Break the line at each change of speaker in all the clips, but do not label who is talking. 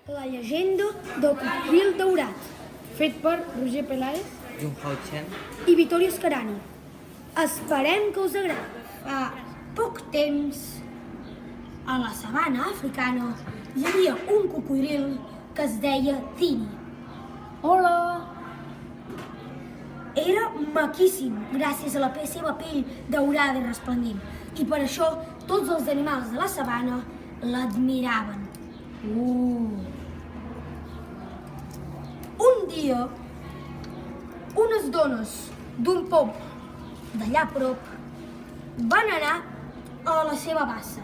La llegenda del cocodril daurat,
Fet per Roger Peláez.
Jung Hao Chen.
i Vittorio Scarani. Esperem que us agradi. Fa poc temps, a la sabana africana, hi havia un cocodril que es deia Dini.
Hola!
Era maquíssim gràcies a la seva pell daurada i resplendent, i per això tots els animals de la sabana l'admiraven. Un dia, unes dones d'un poble d'allà a prop van anar a la seva bassa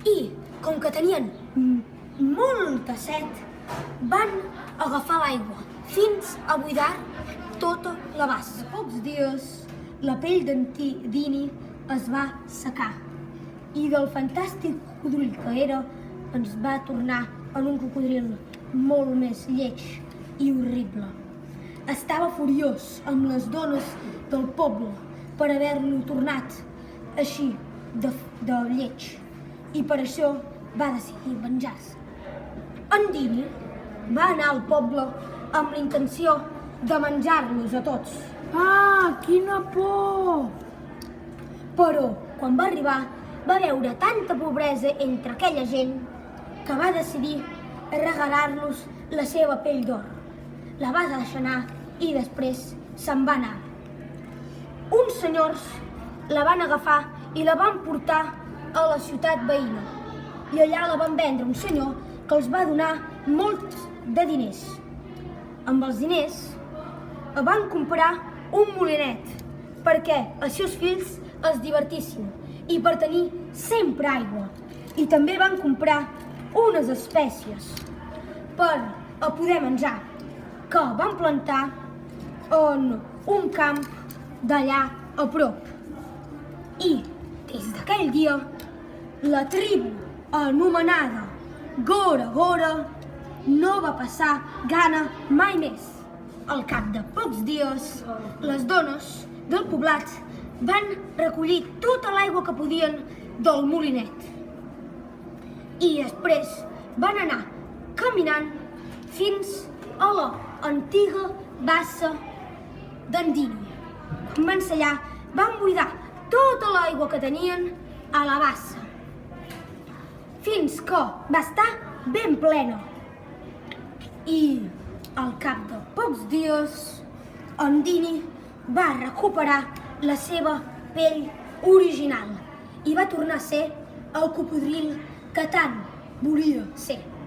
i, com que tenien molta set, van agafar l'aigua fins a buidar tota la bassa. En pocs dies, la pell d'en Dini es va secar i del fantàstic cocodril que era ens va tornar en un cocodril molt més lleig i horrible. Estava furiós amb les dones del poble per haver-lo tornat així de lleig i per això va decidir venjar-se. En Dini va anar al poble amb la intenció de menjar-los a tots.
Ah, quina por!
Però, quan va arribar, va veure tanta pobresa entre aquella gent que va decidir regalar-los la seva pell d'or. La va deixar anar i després se'n va anar. Uns senyors la van agafar i la van portar a la ciutat veïna. I allà la van vendre a un senyor que els va donar molts de diners. Amb els diners van comprar un molinet perquè els seus fills es divertissin i per tenir sempre aigua. I també van comprar unes espècies per a poder menjar que van plantar en un camp d'allà a prop. I des d'aquell dia la tribu anomenada Gora Gora no va passar gana mai més. Al cap de pocs dies, les dones del poblat van recollir tota l'aigua que podien del molinet. I després van anar caminant fins a l'antiga bassa d'en Dini. Quan van ser allà, van buidar tota l'aigua que tenien a la bassa, fins que va estar ben plena. I al cap de pocs dies, en Dini va recuperar la seva pell original i va tornar a ser el cocodril que tant volia ser.